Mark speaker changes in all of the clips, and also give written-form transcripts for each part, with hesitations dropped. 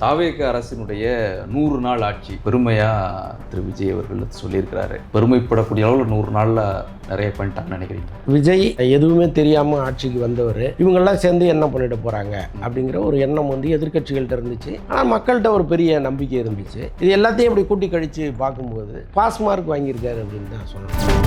Speaker 1: தாவேக அரசினுடைய 100 நாள் ஆட்சி பெருமையா திரு விஜய் அவர்கள் சொல்லியிருக்கிறாரு. பெருமைப்படக்கூடிய அளவில் 100 நாள்ல நிறைய பண்ணிட்டாங்கன்னு நினைக்கிறீங்க?
Speaker 2: விஜய் எதுவுமே தெரியாம ஆட்சிக்கு வந்தவர், இவங்கெல்லாம் சேர்ந்து என்ன பண்ணிட்டு போறாங்க அப்படிங்கிற ஒரு எண்ணம் வந்து எதிர்க்கட்சிகள்கிட்ட இருந்துச்சு. ஆனால் மக்கள்கிட்ட ஒரு பெரிய நம்பிக்கை இருந்துச்சு. இது எல்லாத்தையும் இப்படி கூட்டி கழிச்சு பார்க்கும்போது பாஸ் மார்க் வாங்கியிருக்காரு அப்படின்னு தான் சொல்லணும்.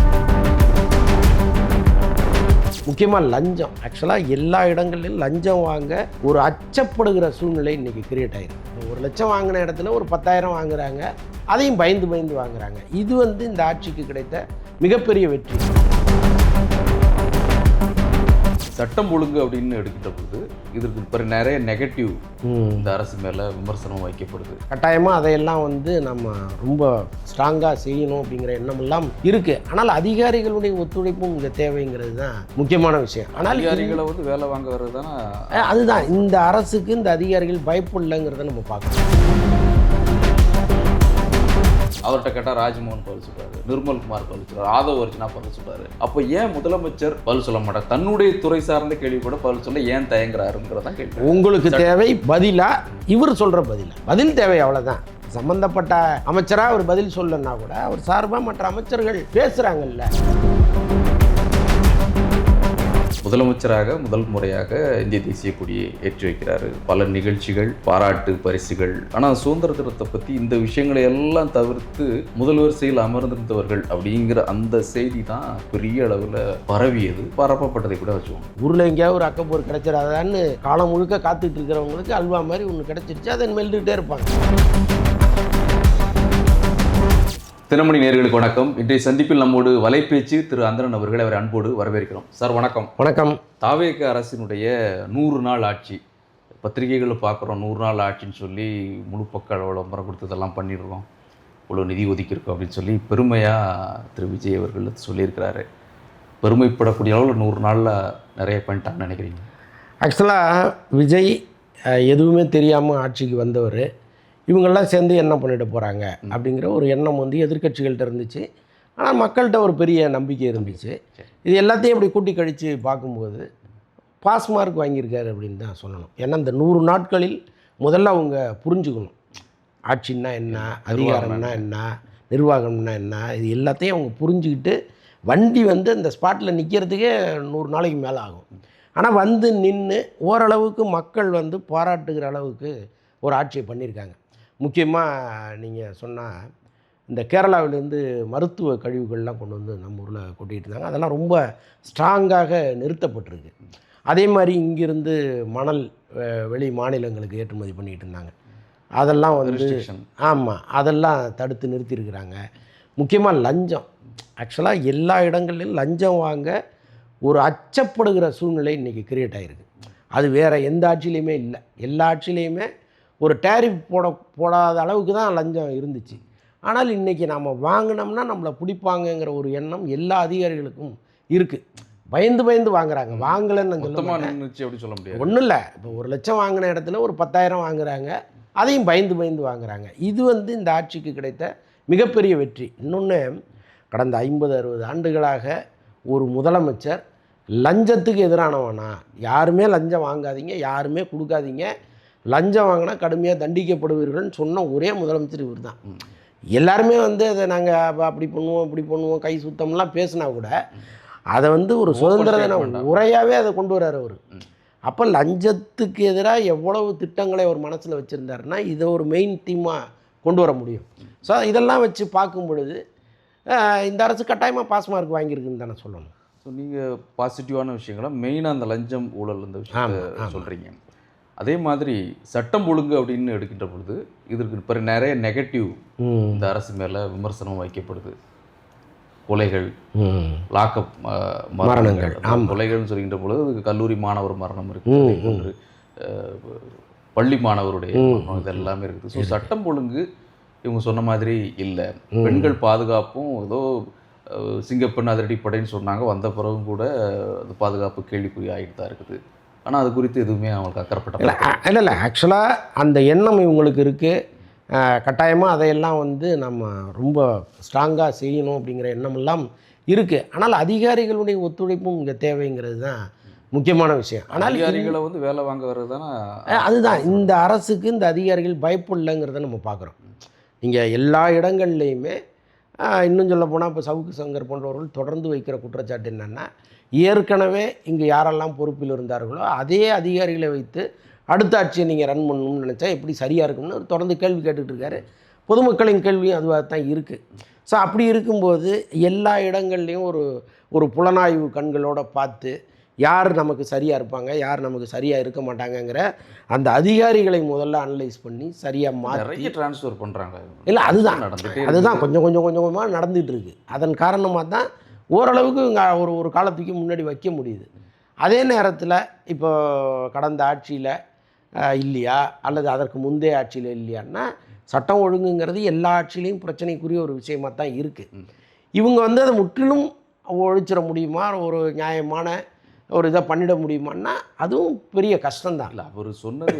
Speaker 2: முக்கியமாக லஞ்சம். ஆக்சுவலாக எல்லா இடங்களிலும் லஞ்சம் வாங்க ஒரு அச்சப்படுகிற சூழ்நிலை இன்றைக்கி கிரியேட் ஆகிருக்கு. 1 லட்சம் வாங்கின இடத்துல ஒரு 10,000 வாங்குறாங்க, அதையும் பயந்து வாங்குறாங்க. இது வந்து இந்த ஆட்சிக்கு கிடைத்த மிகப்பெரிய வெற்றி.
Speaker 1: சட்டம் ஒழுங்கு அப்படின்னு எடுக்கிட்ட பொழுது இதற்கு நிறைய நெகட்டிவ் இந்த அரசு மேலே விமர்சனம் வைக்கப்படுது.
Speaker 2: கட்டாயமாக அதையெல்லாம் வந்து நம்ம ரொம்ப ஸ்ட்ராங்காக செய்யணும் அப்படிங்கிற எண்ணம் எல்லாம் இருக்குது. ஆனால் அதிகாரிகளுடைய ஒத்துழைப்பும் இங்கே தேவைங்கிறது தான் முக்கியமான விஷயம். ஆனால்
Speaker 1: அதிகாரிகளை வந்து வேலை வாங்க வர்றது தானே,
Speaker 2: அதுதான் இந்த அரசுக்கு இந்த அதிகாரிகள் பயப்படலைங்கிறத நம்ம பார்க்கணும்.
Speaker 1: அவர்கிட்ட கேட்டால் ராஜ்மோகன் பதில் சொல்றாரு, நிர்மல்குமார் பதில் சொல்றாரு, ஆதவ் அர்ஜுனா பதில் சொல்றாரு. அப்போ ஏன் முதலமைச்சர் பதில் சொல்ல மாட்டார்? தன்னுடைய துறை சார்ந்த கேள்வி கூட பதில் சொல்ல ஏன் தயங்குறாருங்கிறதான் கேள்வி.
Speaker 2: உங்களுக்கு தேவை பதிலா, இவர் சொல்ற பதில் தேவை, அவ்வளவுதான். சம்பந்தப்பட்ட அமைச்சரா அவர் பதில் சொல்லனா கூட அவர் சார்பா மற்ற அமைச்சர்கள் பேசுறாங்கல்ல.
Speaker 1: முதலமைச்சராக முதல் முறையாக இந்திய தேசிய கொடியை ஏற்றி வைக்கிறாரு. பல நிகழ்ச்சிகள், பாராட்டு பரிசுகள். ஆனால் சுதந்திர தினத்தை பற்றி இந்த விஷயங்களை எல்லாம் தவிர்த்து முதல் வரிசையில் அமர்ந்திருந்தவர்கள் அப்படிங்கிற அந்த செய்தி தான் பெரிய அளவில் பரவியது, பரப்பப்பட்டதை கூட வச்சுக்கோங்க.
Speaker 2: ஊரில் எங்கேயாவது ஒரு அக்கப்போர் கிடைச்சிடாதான்னு காலம் முழுக்க காத்துட்டு இருக்கிறவங்களுக்கு அல்வா மாதிரி ஒன்று கிடைச்சிருச்சு, அதை மெல்லிட்டே இருப்பாங்க.
Speaker 1: தினமணி நேயர்களுக்கு வணக்கம். இன்றைய சந்திப்பில் நம்மோடு வலைப்பேச்சு திரு அந்தரன் அவர்களை அவர் அன்போடு வரவேற்கிறோம். சார் வணக்கம்.
Speaker 2: வணக்கம்.
Speaker 1: தாவேக அரசினுடைய 100 நாள் ஆட்சி, பத்திரிகைகளில் பார்க்குறோம் 100 நாள் ஆட்சின்னு சொல்லி முழு பக்க விளம்பரம் கொடுத்து இதெல்லாம் பண்ணிடுறோம், இவ்வளோ நிதி ஒதுக்கியிருக்கோம் அப்படின்னு சொல்லி பெருமையாக திரு விஜய் அவர்கள் சொல்லியிருக்கிறாரு. பெருமைப்படக்கூடிய அளவில் 100 நாளில் நிறைய பண்ணிட்டாங்கன்னு நினைக்கிறீங்க?
Speaker 2: ஆக்சுவலாக விஜய் எதுவுமே தெரியாமல் ஆட்சிக்கு வந்தவர், இவங்கெல்லாம் சேர்ந்து என்ன பண்ணிட்டு போகிறாங்க அப்படிங்கிற ஒரு எண்ணம் வந்து எதிர்க்கட்சிகள்கிட்ட இருந்துச்சு. ஆனால் மக்கள்கிட்ட ஒரு பெரிய நம்பிக்கை இருந்துச்சு. இது எல்லாத்தையும் இப்படி கூட்டி கழித்து பார்க்கும்போது பாஸ் மார்க் வாங்கியிருக்காரு அப்படின்னு தான் சொல்லணும். ஏன்னா இந்த 100 நாட்களில் முதல்ல அவங்க புரிஞ்சுக்கணும், ஆட்சின்னா என்ன, அதிகாரம்னா என்ன, நிர்வாகம்னா என்ன, இது எல்லாத்தையும் அவங்க புரிஞ்சுக்கிட்டு வண்டி வந்து அந்த ஸ்பாட்டில் நிற்கிறதுக்கே 100 நாளைக்கு மேலே ஆகும். ஆனால் வந்து நின்று ஓரளவுக்கு மக்கள் வந்து பாராட்டுகிற அளவுக்கு ஒரு ஆட்சியை பண்ணியிருக்காங்க. முக்கியமாக நீங்கள் சொன்னால் இந்த கேரளாவிலேருந்து மருத்துவ கழிவுகள்லாம் கொண்டு வந்து நம்ம ஊரில் கொட்டிகிட்டு இருந்தாங்க, அதெல்லாம் ரொம்ப ஸ்ட்ராங்காக நிறுத்தப்பட்டிருக்கு. அதே மாதிரி இங்கேருந்து மணல் வெளி மாநிலங்களுக்கு ஏற்றுமதி பண்ணிகிட்டு இருந்தாங்க, அதெல்லாம் வந்து ஆமாம் அதெல்லாம் தடுத்து நிறுத்தியிருக்கிறாங்க. முக்கியமாக லஞ்சம். ஆக்சுவலாக எல்லா இடங்கள்லையும் லஞ்சம் வாங்க ஒரு அச்சப்படுகிற சூழ்நிலை இன்றைக்கி கிரியேட் ஆகிருக்கு. அது வேறு எந்த ஆட்சியிலையுமே இல்லை. எல்லா ஆட்சியிலையுமே ஒரு டேரிஃப் போடாத அளவுக்கு தான் லஞ்சம் இருந்துச்சு. ஆனால் இன்றைக்கி நம்ம வாங்கினோம்னா நம்மளை பிடிப்பாங்கங்கிற ஒரு எண்ணம் எல்லா அதிகாரிகளுக்கும் இருக்குது. பயந்து வாங்குறாங்க. வாங்கலைன்னு சொல்ல முடியாது. ஒன்றும் இல்லை, இப்போ 1 லட்சம் வாங்கின இடத்துல ஒரு 10,000 வாங்குறாங்க, அதையும் பயந்து வாங்குறாங்க. இது வந்து இந்த ஆட்சிக்கு கிடைத்த மிகப்பெரிய வெற்றி. இன்னொன்று, கடந்த 50-60 ஆண்டுகளாக ஒரு முதலமைச்சர் லஞ்சத்துக்கு எதிரானவனா, யாருமே லஞ்சம் வாங்காதீங்க, யாருமே கொடுக்காதீங்க, லஞ்சம் வாங்கினா கடுமையாக தண்டிக்கப்படுவீர்கள்னு சொன்ன ஒரே முதலமைச்சர் இவர் தான். எல்லாருமே வந்து அதை நாங்கள் அப்படி பண்ணுவோம் இப்படி பண்ணுவோம் கை சுத்தம்லாம் பேசினா கூட அதை வந்து ஒரு சுதந்திர தின உரையாகவே அதை கொண்டு வர்றார் அவர். அப்போ லஞ்சத்துக்கு எதிராக எவ்வளவு திட்டங்களை அவர் மனசில் வச்சுருந்தாருன்னா இதை ஒரு மெயின் தீமாக கொண்டு வர முடியும். ஸோ இதெல்லாம் வச்சு பார்க்கும் பொழுது இந்த அரசு கட்டாயமாக பாஸ் மார்க் வாங்கியிருக்குன்னு தானே சொல்லணும்.
Speaker 1: ஸோ நீங்கள் பாசிட்டிவான விஷயங்களை மெயினாக அந்த லஞ்சம் ஊழல் இந்த விஷயத்தை சொல்கிறீங்க. அதே மாதிரி சட்டம் ஒழுங்கு அப்படின்னு எடுக்கின்ற பொழுது இதற்கு நிறைய நெகட்டிவ் இந்த அரசு மேலே விமர்சனம் வைக்கப்படுது. கொலைகள், லாக்அப் மரணங்கள், கொலைகள்னு சொல்கின்ற பொழுது கல்லூரி மாணவர் மரணம் இருக்குது, பள்ளி மாணவருடைய மரணம், இது எல்லாமே இருக்குது. ஸோ சட்டம் ஒழுங்கு இவங்க சொன்ன மாதிரி இல்லை. பெண்கள் பாதுகாப்பும் ஏதோ சிங்கப்பெண் அதிரடிப்படைன்னு சொன்னாங்க, வந்த பிறகும் கூட அது பாதுகாப்பு கேள்விக்குறி ஆகிட்டு தான் இருக்குது. ஆனால் அது குறித்து எதுவுமே அவங்களுக்கு அக்கறைப்பட்ட
Speaker 2: இல்லை. ஆக்சுவலாக அந்த எண்ணம் இவங்களுக்கு இருக்குது. கட்டாயமாக அதையெல்லாம் வந்து நம்ம ரொம்ப ஸ்ட்ராங்காக செய்யணும் அப்படிங்கிற எண்ணமெல்லாம் இருக்குது. ஆனால் அதிகாரிகளுடைய ஒத்துழைப்பும் இங்கே தேவைங்கிறது தான் முக்கியமான விஷயம். ஆனால்
Speaker 1: அதிகாரிகளை வந்து வேலை வாங்க வர்றது தானே.
Speaker 2: அதுதான் இந்த அரசுக்கு இந்த அதிகாரிகள் பயப்படலைங்கிறத நம்ம பார்க்குறோம். இங்கே எல்லா இடங்கள்லையுமே இன்னும் சொல்ல போனால் இப்போ சவுக்கு சங்கர் போன்றவர்கள் தொடர்ந்து வைக்கிற குற்றச்சாட்டு என்னென்னா, ஏற்கனவே இங்கே யாரெல்லாம் பொறுப்பில் இருந்தார்களோ அதே அதிகாரிகளை வைத்து அடுத்த ஆட்சியை நீங்கள் ரன் பண்ணணும்னு நினச்சா எப்படி சரியாக இருக்கும்னு தொடர்ந்து கேள்வி கேட்டுக்கிட்டு இருக்காரு. பொதுமக்களின் கேள்வியும் அதுவாக தான் இருக்குது. ஸோ அப்படி இருக்கும்போது எல்லா இடங்கள்லையும் ஒரு புலனாய்வு கண்களோடு பார்த்து யார் நமக்கு சரியாக இருப்பாங்க, யார் நமக்கு சரியாக இருக்க மாட்டாங்கங்கிற அந்த அதிகாரிகளை முதல்ல அனலைஸ் பண்ணி சரியாக மாற்றி
Speaker 1: நிறைய ட்ரான்ஸ்ஃபர் பண்ணுறாங்க.
Speaker 2: இல்லை அதுதான் கொஞ்சம் கொஞ்சமாக நடந்துகிட்டு இருக்குது. அதன் காரணமாக தான் ஓரளவுக்கு ஒரு காலத்துக்கு முன்னாடி வைக்க முடியுது. அதே நேரத்தில் இப்போ கடந்த ஆட்சியில் இல்லையா அல்லது அதற்கு முந்தைய ஆட்சியில் இல்லையான்னா, சட்டம் ஒழுங்குங்கிறது எல்லா ஆட்சியிலையும் பிரச்சனைக்குரிய ஒரு விஷயமாக தான் இருக்குது. இவங்க வந்து அதை முற்றிலும் ஒழிச்சிட முடியுமா, ஒரு நியாயமான ஒரு இதை பண்ணிட முடியுமான்னா அதுவும் பெரிய கஷ்டம்தான்.
Speaker 1: இல்லை, அவர் சொன்னது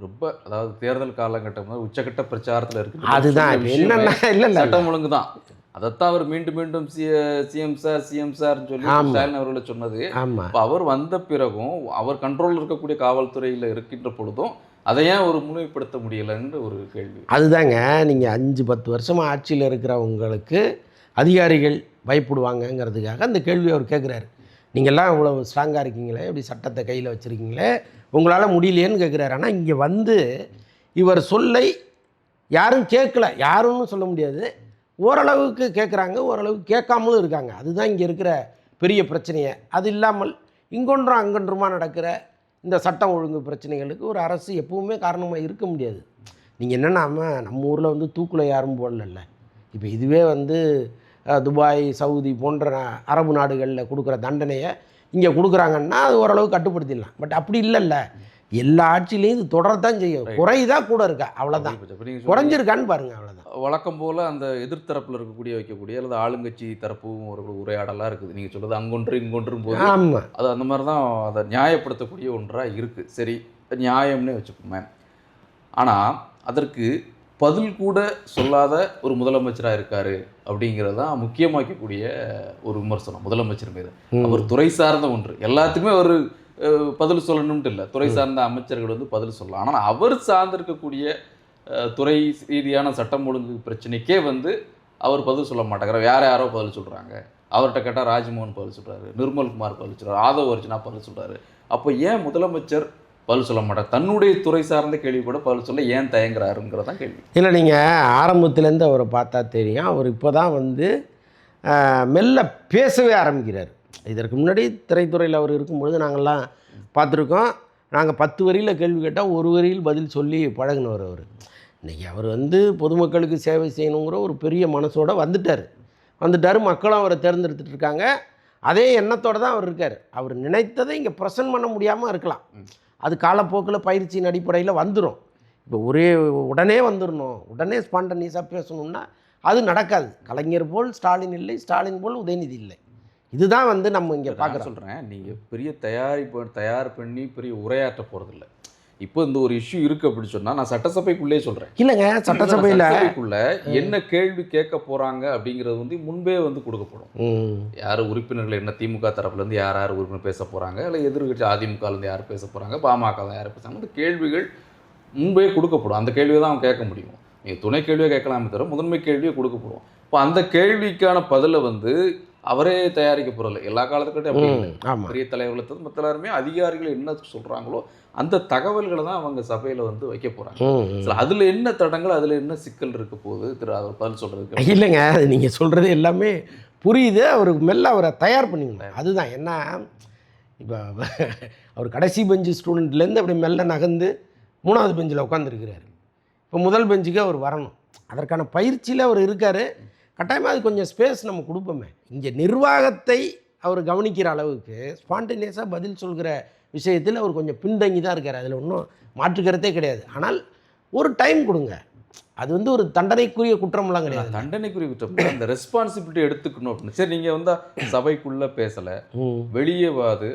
Speaker 1: ரொம்ப, அதாவது தேர்தல் காலகட்டம் உச்சக்கட்ட பிரச்சாரத்தில் இருக்கு.
Speaker 2: அதுதான் என்னென்ன இல்லை
Speaker 1: சட்டம் ஒழுங்கு தான். அதைத்தான் அவர் மீண்டும் மீண்டும் சிஎம் சார்னு சொல்லி ஸ்டாலின் அவர்களை சொன்னது. இப்போ அவர் வந்த பிறகும் அவர் கண்ட்ரோலில் இருக்கக்கூடிய காவல்துறையில் இருக்கின்ற பொழுதும் அதை ஏன் ஒரு முன்வைப்படுத்த முடியலைன்னு ஒரு கேள்வி.
Speaker 2: அதுதாங்க, நீங்கள் 5-10 வருஷமாக ஆட்சியில் இருக்கிறவங்களுக்கு அதிகாரிகள் பயப்படுவாங்கங்கிறதுக்காக அந்த கேள்வி அவர் கேட்குறாரு. நீங்கள்லாம் இவ்வளோ ஸ்ட்ராங்காக இருக்கீங்களே, இப்படி சட்டத்தை கையில் வச்சுருக்கீங்களே, உங்களால் முடியலையேன்னு கேட்குறாரு. ஆனால் இங்கே வந்து இவர் சொல்லை யாரும் கேட்கல, யாருன்னு சொல்ல முடியாது. ஓரளவுக்கு கேட்குறாங்க, ஓரளவுக்கு கேட்காமலும் இருக்காங்க. அதுதான் இங்கே இருக்கிற பெரிய பிரச்சனையை. அது இல்லாமல் இங்கொன்றும் அங்கொன்றுமா நடக்கிற இந்த சட்டம் ஒழுங்கு பிரச்சனைகளுக்கு ஒரு அரசு எப்பவுமே காரணமாக இருக்க முடியாது. நீங்கள் என்னென்னா, நம்ம ஊரில் வந்து தூக்குல யாரும் போடல. இப்போ இதுவே வந்து துபாய், சவுதி போன்ற அரபு நாடுகளில் கொடுக்குற தண்டனையை இங்கே கொடுக்குறாங்கன்னா அது ஓரளவு கட்டுப்படுத்திடலாம். பட் அப்படி இல்லைல்ல, எல்லா ஆட்சியிலையும் இது தொடரத்தான் செய்யும். குறைதான் கூட இருக்கா, அவ்வளோதான். குறைஞ்சிருக்கான்னு பாருங்கள், அவ்வளோதான்.
Speaker 1: வழக்கம் போல் அந்த எதிர்த்தரப்பில் வைக்கக்கூடிய அல்லது ஆளுங்கட்சி தரப்பும் ஒரு உரையாடலாக இருக்குது. நீங்கள் சொல்கிறது அங்கொன்று இங்கொன்றும் போது
Speaker 2: ஆமாம்,
Speaker 1: அது அந்த மாதிரி தான் அதை நியாயப்படுத்தக்கூடிய ஒன்றாக இருக்குது. சரி, நியாயம்னே வச்சுக்கோமே. ஆனால் அதற்கு பதில் கூட சொல்லாத ஒரு முதலமைச்சராக இருக்கார் அப்படிங்கிறது தான் முக்கியமாக்கக்கூடிய ஒரு விமர்சனம் முதலமைச்சர் மீது. அவர் துறை சார்ந்த ஒன்று, எல்லாத்துக்குமே ஒரு பதில் சொல்லணும்ட்டு இல்லை. துறை சார்ந்த அமைச்சர்கள் வந்து பதில் சொல்லலாம். ஆனால் அவர் சார்ந்திருக்கக்கூடிய துறை ரீதியான சட்டம் ஒழுங்கு பிரச்சனைக்கே வந்து அவர் பதில் சொல்ல மாட்டேங்கிறார். யாரோ பதில் சொல்கிறாங்க. அவர்கிட்ட கேட்டால் ராஜ்மோகன் பதில் சொல்கிறாரு, நிர்மல்குமார் பதில் சொல்கிறார், ஆதவ் அர்ஜுனா பதில் சொல்கிறாரு. அப்போ ஏன் முதலமைச்சர் பதில் சொல்ல மாட்டார்? தன்னுடைய துறை சார்ந்த கேள்வி கூட பதில் சொல்ல ஏன் தயங்குறாருங்கிறதான் கேள்வி.
Speaker 2: இல்லை, நீங்கள் ஆரம்பத்துலேருந்து அவரை பார்த்தா தெரியும், அவர் இப்போ தான் வந்து மெல்ல பேசவே ஆரம்பிக்கிறார். இதற்கு முன்னாடி திரைத்துறையில் அவர் இருக்கும்பொழுது நாங்கள்லாம் பார்த்துருக்கோம். நாங்கள் 10 வரியில் கேள்வி கேட்டால் 1 வரியில் பதில் சொல்லி பழகினவர் அவர். இன்றைக்கி அவர் வந்து பொதுமக்களுக்கு சேவை செய்யணுங்கிற ஒரு பெரிய மனசோடு வந்துட்டார். மக்களும் அவரை தேர்ந்தெடுத்துட்டு இருக்காங்க. அதே எண்ணத்தோடு தான் அவர் இருக்கார். அவர் நினைத்ததை இங்கே ப்ரெசன்ட் பண்ண முடியாமல் இருக்கலாம். அது காலப்போக்கில் பயிற்சியின் அடிப்படையில் வந்துடும். இப்போ உடனே வந்துடணும், உடனே ஸ்பான்டனியஸாக பேசணும்னா அது நடக்காது. கலைஞர் போல் ஸ்டாலின் இல்லை, ஸ்டாலின் போல் உதயநிதி இல்லை. இதுதான் வந்து நம்ம இங்கே பார்க்க சொல்கிறேன்.
Speaker 1: நீங்கள் பெரிய தயார் பண்ணி பெரிய உரையாற்ற போகிறதில்ல. இப்போ இந்த ஒரு இஷ்யூ இருக்குது அப்படின்னு சொன்னால் நான் சட்டசபைக்குள்ளே சொல்கிறேன்.
Speaker 2: இல்லைங்க, சட்டசபைக்குள்ள
Speaker 1: என்ன கேள்வி கேட்க போகிறாங்க அப்படிங்கிறது வந்து முன்பே வந்து கொடுக்கப்படும். யார் உறுப்பினர்கள் என்ன, திமுக தரப்புலேருந்து யார் உறுப்பினர் பேச போகிறாங்க, இல்லை எதிர்கட்சி அதிமுகலேருந்து யார் பேச போகிறாங்க, பாமக தான் யார் பேசுகிறாங்க, அந்த கேள்விகள் முன்பே கொடுக்கப்படும். அந்த கேள்வியை தான் அவங்க கேட்க முடியும். நீங்கள் துணை கேள்வியை கேட்கலாமே தவிர முதன்மை கேள்வியை கொடுக்கப்படும். இப்போ அந்த கேள்விக்கான பதிலை வந்து அவரே தயாரிக்க போகிறதில்ல. எல்லா காலத்துக்கிட்டே அப்படி இல்லை. பெரிய தலைவர்களை தவிர மற்ற எல்லாருமே அதிகாரிகள் என்ன சொல்கிறாங்களோ அந்த தகவல்களை தான் அவங்க சபையில் வந்து வைக்க போகிறாங்க. அதில் என்ன தடங்கள், அதில் என்ன சிக்கல் இருக்க போகுது அவர் பதில் சொல்கிறதுக்கு?
Speaker 2: இல்லைங்க, அது நீங்கள் சொல்கிறது எல்லாமே புரியுது. அவருக்கு மெல்ல அவரை தயார் பண்ணிக்கணும். அதுதான் என்ன, இப்போ அவர் கடைசி பெஞ்சு ஸ்டூடெண்ட்லேருந்து அப்படி மெல்ல நகர்ந்து 3வது பெஞ்சில் உட்காந்துருக்கிறாரு. இப்போ முதல் பெஞ்சுக்கு அவர் வரணும். அதற்கான பயிற்சியில் அவர் இருக்கார். கட்டாயமாக அது கொஞ்சம் ஸ்பேஸ் நம்ம கொடுப்போமே. இங்கே நிர்வாகத்தை அவர் கவனிக்கிற அளவுக்கு ஸ்பான்டேனியஸாக பதில் சொல்கிற விஷயத்தில் அவர் கொஞ்சம் பின்தங்கி தான் இருக்கார். அதில் ஒன்றும் மாற்றுக்கிறதே கிடையாது. ஆனால் ஒரு டைம் கொடுங்க. அது வந்து ஒரு தண்டனைக்குரிய குற்றம்லாம் கிடையாது.
Speaker 1: தண்டனைக்குரிய குற்றம், அந்த ரெஸ்பான்சிபிலிட்டி எடுத்துக்கணும் அப்படின்னு. சரி, நீங்கள் வந்து சபைக்குள்ளே பேசலை, வெளியே வாது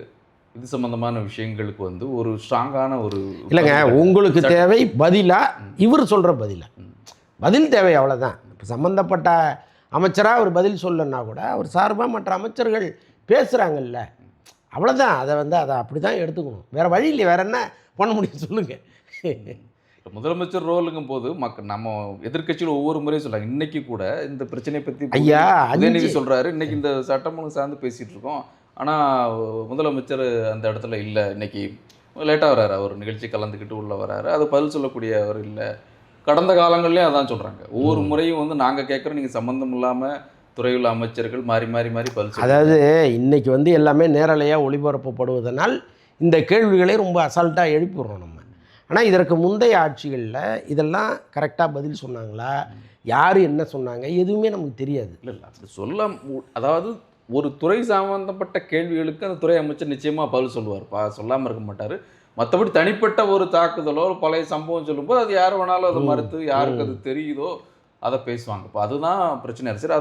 Speaker 1: இது சம்பந்தமான விஷயங்களுக்கு வந்து ஒரு ஸ்ட்ராங்கான ஒரு
Speaker 2: இல்லைங்க, உங்களுக்கு தேவை பதிலா, இவர் சொல்கிற பதில் தேவை, அவ்வளோதான். இப்போ சம்மந்தப்பட்ட அமைச்சராக அவர் பதில் சொல்லன்னா கூட அவர் சார்பாக மற்ற அமைச்சர்கள் பேசுகிறாங்கல்ல, அவ்வளோதான். அதை அப்படி தான் எடுத்துக்கணும். வேறு வழி இல்லை. வேறு என்ன பண்ண முடியும் சொல்லுங்கள்.
Speaker 1: முதலமைச்சர் ரோலுங்கும் போது நம்ம எதிர்க்கட்சியில் ஒவ்வொரு முறையும் சொல்றாங்க. இன்னைக்கு கூட இந்த பிரச்சனையை பற்றி
Speaker 2: ஐயா
Speaker 1: உதயநிதி சொல்றாரு, இன்னைக்கு இந்த சட்டமூலம் சார்ந்து பேசிட்டு இருக்கோம், ஆனா முதலமைச்சர் அந்த இடத்துல இல்லை, இன்னைக்கு லேட்டாக வர்றாரு, அவர் நிகழ்ச்சி கலந்துக்கிட்டு உள்ள வர்றாரு, அது பதில் சொல்லக்கூடிய அவர் இல்லை. கடந்த காலங்கள்லேயும் அதான் சொல்றாங்க. ஒவ்வொரு முறையும் வந்து நாங்கள் கேட்குறோம், நீங்கள் சம்மந்தம் இல்லாமல் துறையுள்ள அமைச்சர்கள் மாறி மாறி மாறி பதில்
Speaker 2: அதாவது இன்னைக்கு வந்து எல்லாமே நேரலையாக ஒளிபரப்பப்படுவதனால் இந்த கேள்விகளை ரொம்ப அசால்ட்டாக எழுப்பிடுறோம் நம்ம. ஆனால் இதற்கு முந்தைய ஆட்சிகளில் இதெல்லாம் கரெக்டாக பதில் சொன்னாங்களா, யார் என்ன சொன்னாங்க, எதுவுமே நமக்கு தெரியாது.
Speaker 1: இல்லை அப்படி சொல்ல அதாவது ஒரு துறை சம்பந்தப்பட்ட கேள்விகளுக்கு அந்த துறை அமைச்சர் நிச்சயமாக பதில் சொல்லுவார்ப்பா, சொல்லாமல் இருக்க மாட்டார். மற்றபடி தனிப்பட்ட ஒரு தாக்குதலோ ஒரு பழைய சம்பவம் சொல்லும்போது அது யார் வேணாலும் அதை மறுத்து யாருக்கு அது தெரியுதோ அதை பேசுவாங்க. இப்போ அதுதான் பிரச்சனை. சரி,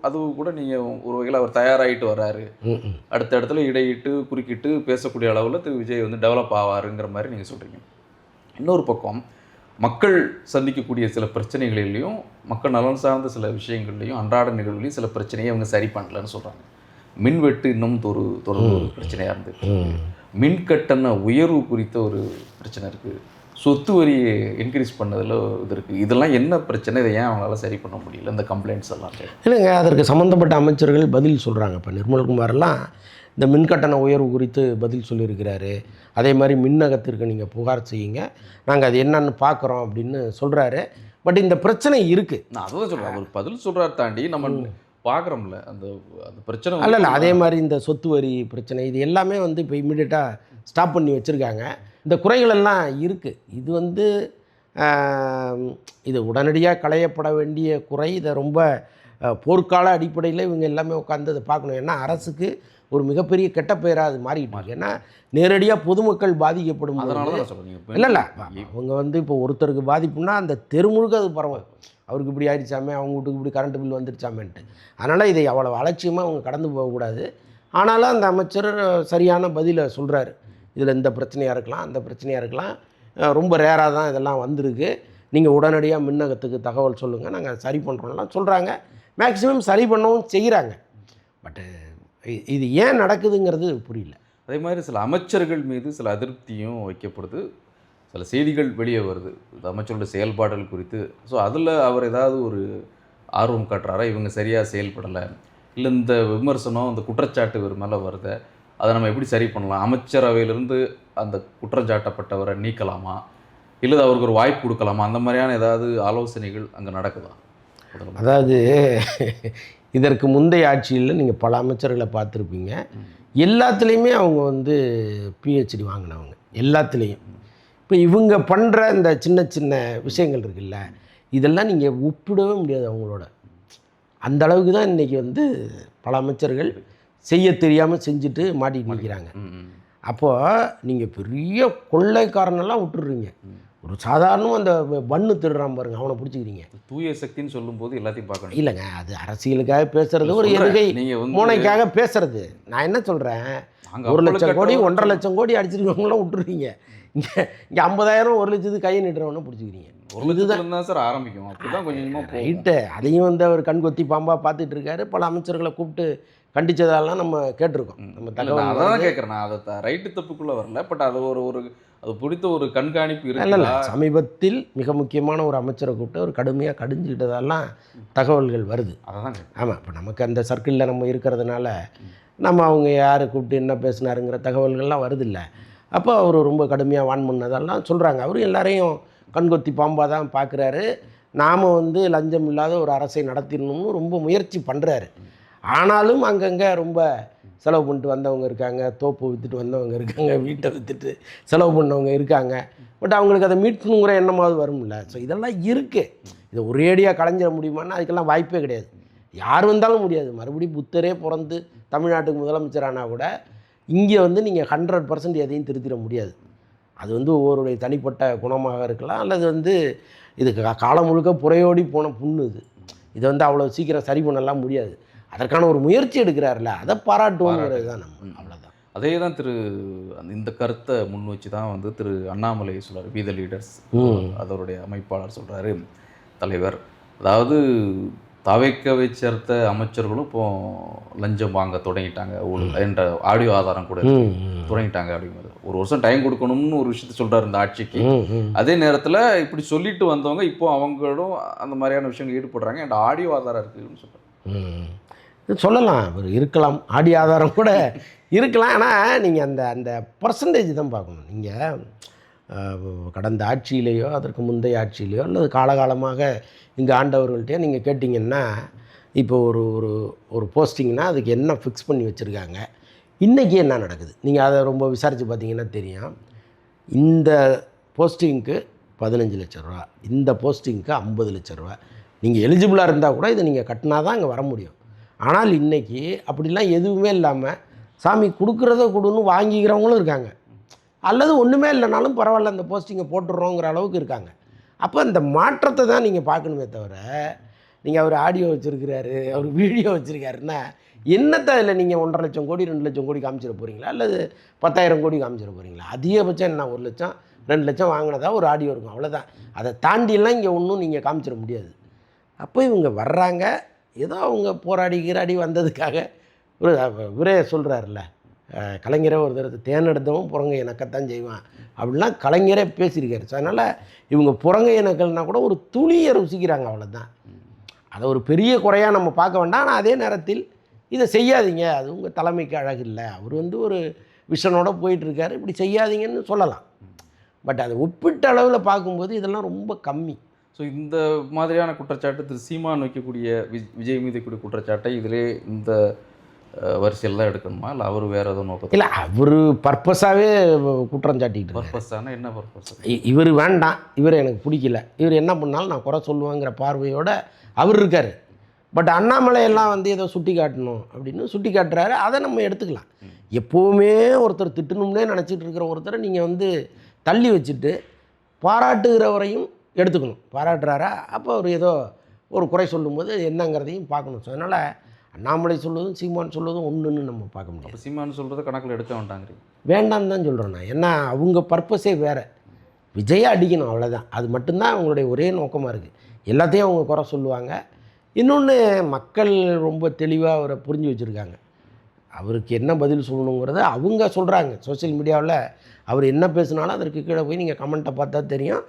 Speaker 1: அது கூட நீங்கள் ஒரு வகையில் அவர் தயாராகிட்டு வர்றாரு, அடுத்த இடத்துல இடையிட்டு குறுக்கிட்டு பேசக்கூடிய அளவில் திரு விஜய் வந்து டெவலப் ஆவாருங்கிற மாதிரி நீங்கள் சொல்கிறீங்க. இன்னொரு பக்கம் மக்கள் சந்திக்கக்கூடிய சில பிரச்சனைகளிலையும் மக்கள் நலன் சார்ந்த சில விஷயங்கள்லையும் அன்றாட நிகழ்வுலையும் சில பிரச்சனையை அவங்க சரி பண்ணலன்னு சொல்கிறாங்க. மின்வெட்டு இன்னும் தொடர்ந்து ஒரு பிரச்சனையாக இருந்தது. மின் கட்டண உயர்வு குறித்த ஒரு பிரச்சனை இருக்குது. சொத்து வரியை இன்க்ரீஸ் பண்ணதில் இது இருக்குது. இதெல்லாம் என்ன பிரச்சனை, இதை ஏன் அவங்களால சரி பண்ண முடியல, இந்த கம்ப்ளைண்ட்ஸ் எல்லாம்?
Speaker 2: இல்லைங்க, அதற்கு சம்மந்தப்பட்ட அமைச்சர்கள் பதில் சொல்கிறாங்க. இப்போ நிர்மல்குமாரெல்லாம் இந்த மின்கட்டண உயர்வு குறித்து பதில் சொல்லியிருக்கிறாரு. அதே மாதிரி மின்னகத்திற்கு நீங்கள் புகார் செய்யுங்க, நாங்கள் அது என்னன்னு பார்க்குறோம் அப்படின்னு சொல்கிறாரு. பட் இந்த பிரச்சனை இருக்குது.
Speaker 1: நான் அதுதான் சொல்கிறேன், அவர் பதில் சொல்கிறார் தாண்டி நம்ம பார்க்குறோம்ல அந்த பிரச்சனை.
Speaker 2: இல்லை அதே மாதிரி இந்த சொத்து வரி பிரச்சனை இது எல்லாமே வந்து இப்போ இம்மிடியட்டாக ஸ்டாப் பண்ணி வச்சுருக்காங்க. இந்த குறைகள் எல்லாம் இருக்குது. இது வந்து இது உடனடியாக களையப்பட வேண்டிய குறை. இதை ரொம்ப போர்க்கால அடிப்படையில் இவங்க எல்லாமே உட்காந்து அதை பார்க்கணும். ஏன்னா அரசுக்கு ஒரு மிகப்பெரிய கெட்ட பெயராக அது மாறிட்டு இருக்கு. ஏன்னா நேரடியாக பொதுமக்கள் பாதிக்கப்படும். இல்லை அவங்க வந்து இப்போ ஒருத்தருக்கு பாதிப்புன்னா அந்த தெரு முழுக்க அது பரவும். அவருக்கு இப்படி ஆயிடுச்சாமே, அவங்க வீட்டுக்கு இப்படி கரண்ட் பில் வந்துடுச்சாமேன்ட்டு. அதனால் இதை அவ்வளோ அலட்சியமாக அவங்க கடந்து போகக்கூடாது. ஆனாலும் அந்த அமைச்சர் சரியான பதிலை சொல்கிறாரு. இதில் இந்த பிரச்சனையாக இருக்கலாம், அந்த பிரச்சனையாக இருக்கலாம், ரொம்ப ரேராக தான் இதெல்லாம் வந்திருக்கு, நீங்கள் உடனடியாக மின்னகத்துக்கு தகவல் சொல்லுங்கள், நாங்கள் சரி பண்ணுறோம்லாம் சொல்கிறாங்க. மேக்ஸிமம் சரி பண்ணவும் செய்கிறாங்க. பட்டு இது ஏன் நடக்குதுங்கிறது புரியல.
Speaker 1: அதே மாதிரி சில அமைச்சர்கள் மீது சில அதிருப்தியும் வைக்கப்படுது. சில செய்திகள் வெளியே வருது அமைச்சரோட செயல்பாடுகள் குறித்து. ஸோ அதில் அவர் ஏதாவது ஒரு ஆர்வம் காட்டுறாரா, இவங்க சரியாக செயல்படலை, இல்லை இந்த விமர்சனம் இந்த குற்றச்சாட்டு இவர் மேலே வருது, அதை நம்ம எப்படி சரி பண்ணலாம், அமைச்சரவையிலிருந்து அந்த குற்றச்சாட்டப்பட்டவரை நீக்கலாமா, இல்லை அவருக்கு ஒரு வாய்ப்பு கொடுக்கலாமா, அந்த மாதிரியான ஏதாவது ஆலோசனைகள் அங்கே நடக்குதா?
Speaker 2: அதாவது இதற்கு முந்தைய ஆட்சியில் நீங்கள் பல அமைச்சர்களை பார்த்துருப்பீங்க. எல்லாத்துலேயுமே அவங்க வந்து பிஹெச்டி வாங்கினவங்க எல்லாத்துலேயும். இப்போ இவங்க பண்ணுற இந்த சின்ன சின்ன விஷயங்கள் இருக்குல்ல, இதெல்லாம் நீங்கள் ஒப்பிடவே முடியாது அவங்களோட. அந்த அளவுக்கு தான் இன்றைக்கி வந்து பல அமைச்சர்கள் செய்ய தெரியாமல் செஞ்சுட்டு மாட்டிட்டு நிற்கிறாங்க. அப்போது நீங்கள் பெரிய கொள்ளைக்காரனெல்லாம் விட்டுடுறீங்க. ஒரு சாதாரணம் அந்த பண்ணு திருடுறான் பாருங்க, அவனை பிடிச்சிக்கிறீங்க.
Speaker 1: தூய சக்தின்னு சொல்லும்போது எல்லாத்தையும் பார்க்கணும்.
Speaker 2: இல்லைங்க, அது அரசியலுக்காக பேசுறது, ஒரு எதுகை மூனைக்காக பேசுறது. நான் என்ன சொல்கிறேன், 1 லட்சம் கோடி 1.5 லட்சம் கோடி அடிச்சிருக்கவங்களாம் விட்டுருவீங்க. இங்கே 50,000 1 லட்சத்துக்கு கையை நிட்டுறவனை பிடிச்சிக்கிறீங்க.
Speaker 1: இதுதான் தான் சார் ஆரம்பிக்கும், அப்படிதான் கொஞ்சமாக
Speaker 2: ரைட்டு. அதையும் வந்து அவர் கண்கொத்தி பாம்பாக பார்த்துட்டு இருக்காரு. பல அமைச்சர்களை கூப்பிட்டு கண்டிச்சதெல்லாம் நம்ம கேட்டிருக்கோம். நம்ம தகவல்
Speaker 1: அதான் கேட்குறேன். நான் அதை ரைட்டு தப்புக்குள்ளே வரல, பட் அது ஒரு அது பிடித்த ஒரு கண்காணிப்பு இருக்கு.
Speaker 2: இல்லை, சமீபத்தில் மிக முக்கியமான ஒரு அமைச்சரை கூப்பிட்டு ஒரு கடுமையாக கடிஞ்சிக்கிட்டதெல்லாம் தகவல்கள் வருது.
Speaker 1: அதான்
Speaker 2: ஆமாம், இப்போ நமக்கு அந்த சர்க்கிளில் நம்ம இருக்கிறதுனால நம்ம அவங்க யார் கூப்பிட்டு என்ன பேசினாருங்கிற தகவல்கள்லாம் வருது இல்லை. அப்போ அவர் ரொம்ப கடுமையாக வான் பண்ணதெல்லாம் சொல்கிறாங்க. அவரும் எல்லாரையும் கண்கொத்தி பாம்பாக தான் பார்க்குறாரு. நாம் வந்து லஞ்சம் இல்லாத ஒரு அரசை நடத்திடணும்னு ரொம்ப முயற்சி பண்ணுறாரு. ஆனாலும் அங்கங்கே ரொம்ப செலவு பண்ணிட்டு வந்தவங்க இருக்காங்க, தோப்பு விற்றுட்டு வந்தவங்க இருக்காங்க, வீட்டை விற்றுட்டு செலவு பண்ணவங்க இருக்காங்க. பட் அவங்களுக்கு அதை மீட்கணுங்கிற எண்ணமாவது வரும்ல. ஸோ இதெல்லாம் இருக்குது. இதை ஒரேடியாக கலைஞ்சிட முடியுமான்னா அதுக்கெல்லாம் வாய்ப்பே கிடையாது. யார் வந்தாலும் முடியாது. மறுபடியும் புத்தரே பிறந்து தமிழ்நாட்டுக்கு முதலமைச்சரானால் கூட இங்கே வந்து நீங்கள் 100% எதையும் திருத்திட முடியாது. அது வந்து ஒவ்வொருடைய தனிப்பட்ட குணமாக இருக்கலாம், அல்லது வந்து இதுக்கு காலம் முழுக்க புறையோடி போன புண்ணு இது. இதை வந்து அவ்வளோ சீக்கிரம் சரி பண்ணலாம் முடியாது. அதற்கான ஒரு முயற்சி எடுக்கிறாருல, அதை பாராட்டுவோங்கிறது தான் நம்ம. அவ்வளோதான்.
Speaker 1: அதே தான் இந்த கருத்தை முன் வச்சு தான் வந்து திரு அண்ணாமலை சொல்கிறார். வி த லீடர்ஸ், அதோடைய அமைப்பாளர் சொல்கிறாரு, தலைவர், அதாவது தவிர்க்கவை சேர்த்த அமைச்சர்களும் இப்போ லஞ்சம் வாங்க தொடங்கிட்டாங்க என்ற ஆடியோ ஆதாரம் கூட தொடங்கிட்டாங்க அப்படிங்கிறது. ஒரு வருஷம் டைம் கொடுக்கணும்னு ஒரு விஷயத்த சொல்றாரு இந்த ஆட்சிக்கு. அதே நேரத்தில் இப்படி சொல்லிட்டு வந்தவங்க இப்போ அவங்களும் அந்த மாதிரியான விஷயங்கள் ஈடுபடுறாங்க. என்ற ஆடியோ ஆதாரம் இருக்குன்னு சொல்றாங்க.
Speaker 2: சொல்லலாம், அவர் இருக்கலாம், ஆடியோ ஆதாரம் கூட இருக்கலாம். ஆனால் நீங்கள் அந்த பர்சன்டேஜ் தான் பார்க்கணும். நீங்கள் கடந்த ஆட்சியிலேயோ அதற்கு முந்தைய ஆட்சியிலையோ அல்லது காலகாலமாக இங்கே ஆண்டவர்கள்ட்டே நீங்கள் கேட்டிங்கன்னா, இப்போ ஒரு ஒரு ஒரு போஸ்டிங்னா அதுக்கு என்ன ஃபிக்ஸ் பண்ணி வச்சுருக்காங்க, இன்றைக்கி என்ன நடக்குது, நீங்கள் அதை ரொம்ப விசாரித்து பார்த்தீங்கன்னா தெரியும். இந்த போஸ்டிங்க்கு 15 லட்ச ரூபா, இந்த போஸ்டிங்க்கு 50 லட்ச ரூபா. நீங்கள் எலிஜிபிளாக இருந்தால் கூட இதை நீங்கள் கட்டினா தான் இங்கே வர முடியும். ஆனால் இன்றைக்கி அப்படிலாம் எதுவுமே இல்லாமல் சாமி கொடுக்குறத கொடுன்னு வாங்கிக்கிறவங்களும் இருக்காங்க. அல்லது ஒன்றுமே இல்லைனாலும் பரவாயில்ல இந்த போஸ்டிங்கை போட்டுடுறோங்கிற அளவுக்கு இருக்காங்க. அப்போ இந்த மாற்றத்தை தான் நீங்கள் பார்க்கணுமே தவிர, நீங்கள் அவர் ஆடியோ வச்சுருக்கிறாரு, அவர் வீடியோ வச்சுருக்காருன்னா என்னத்தை அதில் நீங்கள் 1.5 லட்சம் கோடி 2 லட்சம் கோடி காமிச்சிட போகிறீங்களா, அல்லது 10,000 கோடி காமிச்சிட போகிறீங்களா? அதிகபட்சம் என்ன 1 லட்சம் 2 லட்சம் வாங்கினதா ஒரு ஆடியோ இருக்கும், அவ்வளோதான். அதை தாண்டிலாம் இங்கே ஒன்றும் நீங்கள் காமிச்சிட முடியாது. அப்போ இவங்க வர்றாங்க, ஏதோ அவங்க போராடி வந்ததுக்காக ஒரு இவரே சொல்கிறாருல்ல, கலைஞரே ஒரு தடவை தேர்ந்தெடுத்தவன் புறங்கை இணக்கத்தான் செய்வான் அப்படிலாம் கலைஞரே பேசியிருக்காரு. ஸோ அதனால் இவங்க புறங்கை இணக்கல்னா கூட ஒரு துளியை ருசிக்கிறாங்க, அவ்வளோதான். அதை ஒரு பெரிய குறையாக நம்ம பார்க்க வேண்டாம். ஆனால் அதே நேரத்தில் இதை செய்யாதீங்க, அது உங்கள் தலைமைக்கு அழகு இல்லை, அவர் ஒரு விஷனோட போயிட்டுருக்காரு, இப்படி செய்யாதீங்கன்னு சொல்லலாம். பட் அது ஒப்பிட்ட அளவில் பார்க்கும்போது இதெல்லாம் ரொம்ப கம்மி.
Speaker 1: ஸோ இந்த மாதிரியான குற்றச்சாட்டு திரு சீமான் வைக்கக்கூடிய விஜய் மீது வைக்கக்கூடிய குற்றச்சாட்டை இதிலே இந்த வரிசையில் தான் எடுக்கணுமா, இல்லை அவர் வேறு எதுவும் நோக்கம்?
Speaker 2: இல்லை, அவர் பர்பஸாகவே குற்றம் சாட்டிக்கிட்டு.
Speaker 1: பர்பஸான என்ன பர்பஸ்?
Speaker 2: இவர் வேண்டாம், இவர் எனக்கு பிடிக்கல, இவர் என்ன பண்ணாலும் நான் குறை சொல்லுவாங்கிற பார்வையோடு அவர் இருக்கார். பட் அண்ணாமலையெல்லாம் ஏதோ சுட்டி காட்டணும் அப்படின்னு சுட்டி காட்டுறாரு, அதை நம்ம எடுத்துக்கலாம். எப்போவுமே ஒருத்தர் திட்டணும்னே நினச்சிட்டு இருக்கிற ஒருத்தரை நீங்கள் தள்ளி வச்சுட்டு பாராட்டுகிறவரையும் எடுத்துக்கணும். பாராட்டுறாரா, அப்போ அவர் ஏதோ ஒரு குறை சொல்லும்போது என்னங்கிறதையும் பார்க்கணும். ஸோ அதனால் அண்ணாமலை சொல்லுவதும் சீமான் சொல்லுவதும் ஒன்றுன்னு நம்ம பார்க்க முடியும்.
Speaker 1: அப்போ சீமான் சொல்கிறத கணக்கில் எடுக்க வேண்டாங்கிறீங்க?
Speaker 2: வேண்டான்னு தான் சொல்கிறேன் நான். ஏன்னா அவங்க பர்பஸே வேறு, விஜயை அடிக்கணும், அவ்வளோதான். அது மட்டும்தான் அவங்களுடைய ஒரே நோக்கமாக இருக்குது. எல்லாத்தையும் அவங்க குறை சொல்லுவாங்க. இன்னொன்று, மக்கள் ரொம்ப தெளிவாக அவரை புரிஞ்சு வச்சுருக்காங்க. அவருக்கு என்ன பதில் சொல்லணுங்கிறத அவங்க சொல்கிறாங்க. சோஷியல் மீடியாவில் அவர் என்ன பேசினாலும் அதற்கு கீழே போய் நீங்கள் கமெண்ட்டை பார்த்தா தெரியும்.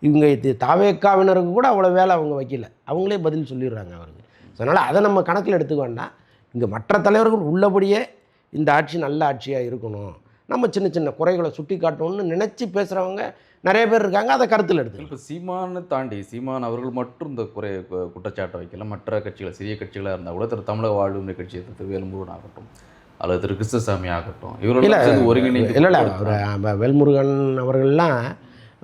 Speaker 2: இவங்க தாவேக்காவினருக்கு கூட அவ்வளோ வேலை அவங்க வைக்கல, அவங்களே பதில் சொல்லிடுறாங்க அவருக்கு. அதனால் அதை நம்ம கணக்கில் எடுத்துக்க வேண்டாம். இங்கே மற்ற தலைவர்கள் உள்ளபடியே இந்த ஆட்சி நல்ல ஆட்சியாக இருக்கணும், நம்ம சின்ன சின்ன குறைகளை சுட்டி காட்டணும்னு நினச்சி பேசுகிறவங்க நிறைய பேர் இருக்காங்க. அதை கருத்தில் எடுத்து
Speaker 1: இப்போ சீமானை தாண்டி சீமான் அவர்கள் மட்டும் இந்த குற்றச்சாட்டை வைக்கல. மற்ற கட்சிகள், சிறிய கட்சிகளாக இருந்தால் கூட திரு தமிழக வாழ்வுரிமை கட்சியை திரு வேல்முருகன் ஆகட்டும், அல்லது திரு கிருஷ்ணசாமி ஆகட்டும், இவர்கள் ஒருங்கிணைந்து
Speaker 2: இல்லை வேல்முருகன் அவர்கள்லாம்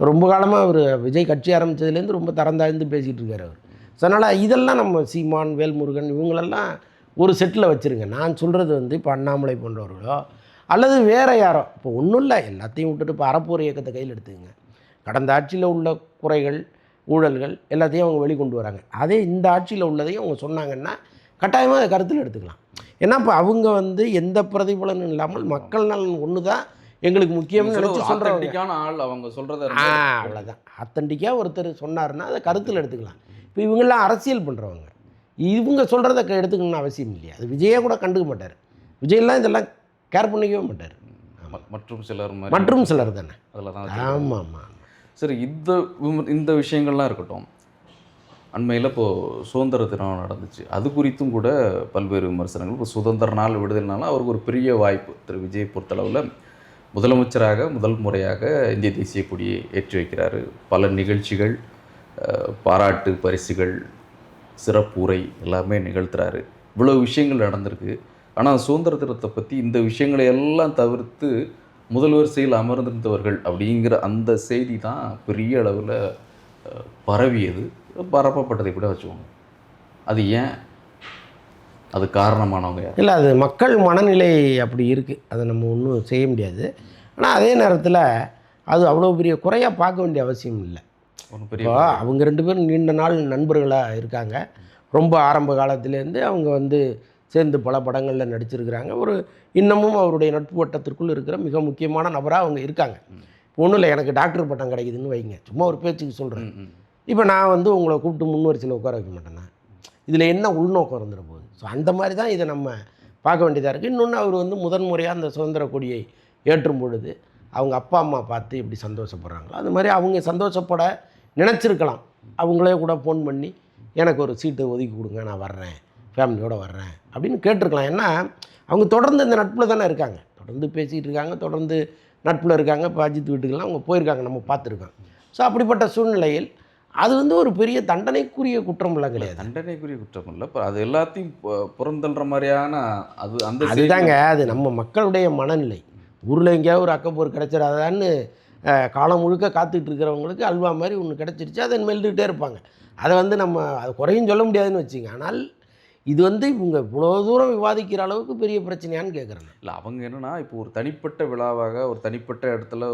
Speaker 2: ரொம்ப காலமாக அவர் விஜய் கட்சி ஆரம்பித்ததுலேருந்து ரொம்ப தரந்தாழ்ந்து பேசிகிட்டு இருக்கார் அவர். ஸோ அதனால் இதெல்லாம் நம்ம சீமான், வேல்முருகன் இவங்களெல்லாம் ஒரு செட்டில் வச்சுருங்க. நான் சொல்கிறது இப்போ அண்ணாமலை போன்றவர்களோ அல்லது வேறு யாரோ, இப்போ ஒன்றும் இல்லை, எல்லாத்தையும் விட்டுட்டு இப்போ அறப்போர் இயக்கத்தை கையில் எடுத்துக்கங்க. கடந்த ஆட்சியில் உள்ள குறைகள், ஊழல்கள் எல்லாத்தையும் அவங்க வெளிக்கொண்டு வராங்க. அதே இந்த ஆட்சியில் உள்ளதையும் அவங்க சொன்னாங்கன்னா கட்டாயமாக அதை கருத்தில் எடுத்துக்கலாம். ஏன்னா இப்போ அவங்க எந்த பிரதிபலனும் இல்லாமல் மக்கள் நலன் ஒன்று தான் எங்களுக்கு முக்கியம்னு நினச்சி சொல்கிறாங்க.
Speaker 1: ஆள் அவங்க சொல்கிறத
Speaker 2: அவ்வளோதான். ஆத்தன்டிக்காக ஒருத்தர் சொன்னார்னா அதை கருத்தில் எடுத்துக்கலாம். இப்போ இவங்கெல்லாம் அரசியல் பண்ணுறவங்க, இவங்க சொல்கிறத எடுத்துக்கணும்னு அவசியம் இல்லையா? அது விஜயே கூட கண்டுக்க மாட்டார். விஜயெல்லாம் இதெல்லாம் கேர் பண்ணிக்கவே மாட்டார். மற்றும் சிலர் தானே
Speaker 1: அதில் தான்.
Speaker 2: ஆமாம் ஆமாம்.
Speaker 1: சரி, இந்த விஷயங்கள்லாம் இருக்கட்டும். அண்மையில் இப்போது சுதந்திர தினம் நடந்துச்சு, அது குறித்தும் கூட பல்வேறு விமர்சனங்கள். இப்போ சுதந்திர நாள், விடுதலை நாள் அவருக்கு ஒரு பெரிய வாய்ப்பு. திரு விஜய் பொறுத்தளவில் முதலமைச்சராக முதல் முறையாக இந்திய தேசிய கொடியை ஏற்றி வைக்கிறாரு. பல நிகழ்ச்சிகள், பாராட்டு பரிசுகள், சிறப்புரை எல்லாமே நிகழ்த்துறாரு. இவ்வளோ விஷயங்கள் நடந்திருக்கு. ஆனால் சுதந்திர தினத்தை பற்றி இந்த விஷயங்களை எல்லாம் தவிர்த்து முதல் வரிசையில் அமர்ந்திருந்தவர்கள் அப்படிங்கிற அந்த செய்தி தான் பெரிய அளவில் பரவியது, பரப்பப்பட்டதை கூட வச்சுக்கோங்க. அது ஏன்? அது காரணமானவங்க யார்?
Speaker 2: இல்லை, அது மக்கள் மனநிலை அப்படி இருக்குது, அதை நம்ம ஒன்றும் செய்ய முடியாது. ஆனால் அதே நேரத்தில் அது அவ்வளோ பெரிய குறையாக பார்க்க வேண்டிய அவசியம் இல்லை. இப்போ அவங்க 2 பேரும் நீண்ட நாள் நண்பர்களாக இருக்காங்க. ரொம்ப ஆரம்ப காலத்திலேருந்து அவங்க சேர்ந்து பல படங்களில் நடிச்சிருக்கிறாங்க. இன்னமும் அவருடைய நட்பு வட்டத்திற்குள் இருக்கிற மிக முக்கியமான நபராக அவங்க இருக்காங்க. ஒன்றும் இல்லை, எனக்கு டாக்டர் பட்டம் கிடைக்குதுன்னு வைங்க, சும்மா ஒரு பேச்சுக்கு சொல்கிறேன். இப்போ நான் உங்களை கூப்பிட்டு முன் வரிசையில் உட்கார வைக்க மாட்டேன்னா, இதில் என்ன உள்நோக்கம் இருந்துட போகுது. ஸோ அந்த மாதிரி தான் இதை நம்ம பார்க்க வேண்டியதாக இருக்குது. இன்னொன்று அவர் வந்து முதன்முறையாக அந்த சுதந்திர கொடியை ஏற்றும் பொழுது அவங்க அப்பா அம்மா பார்த்து எப்படி சந்தோஷப்படுறாங்களோ அது மாதிரி அவங்க சந்தோஷப்பட நினச்சிருக்கலாம். அவங்களே கூட ஃபோன் பண்ணி எனக்கு ஒரு சீட்டு ஒதுக்கி கொடுங்க, நான் வர்றேன், ஃபேமிலியோடு வர்றேன் அப்படின்னு கேட்டிருக்கலாம். ஏன்னா அவங்க தொடர்ந்து இந்த நட்பில் தானே இருக்காங்க, தொடர்ந்து பேசிகிட்டு இருக்காங்க, தொடர்ந்து நட்பில் இருக்காங்க. இப்போ அஜித் வீட்டுக்கெல்லாம் அவங்க போயிருக்காங்க, நம்ம பார்த்துருக்கோம். ஸோ அப்படிப்பட்ட சூழ்நிலையில் அது வந்து ஒரு பெரிய தண்டனைக்குரிய குற்றம்லாம் கிடையாது.
Speaker 1: தண்டனைக்குரிய குற்றம் இல்லை, இப்போ அது எல்லாத்தையும் புறந்தள்ளுற மாதிரியான
Speaker 2: அதுதாங்க அது நம்ம மக்களுடைய மனநிலை. ஊரில் எங்கேயாவது ஒரு அக்கப்போர் கிடச்சிடாதான்னு காலம் முழுக்க காத்துக்கிட்டு இருக்கிறவங்களுக்கு அல்வா மாதிரி ஒன்று கிடச்சிருச்சு, அதை மெல்லிட்டே இருப்பாங்க. அதை வந்து நம்ம அது குறையும் சொல்ல முடியாதுன்னு வச்சுங்க. ஆனால் இது வந்து இவங்க இவ்வளோ தூரம் விவாதிக்கிற அளவுக்கு பெரிய பிரச்சனையான்னு கேட்குறேன்.
Speaker 1: இல்லை, அவங்க என்னென்னா இப்போ ஒரு தனிப்பட்ட விழாவாக ஒரு தனிப்பட்ட இடத்துல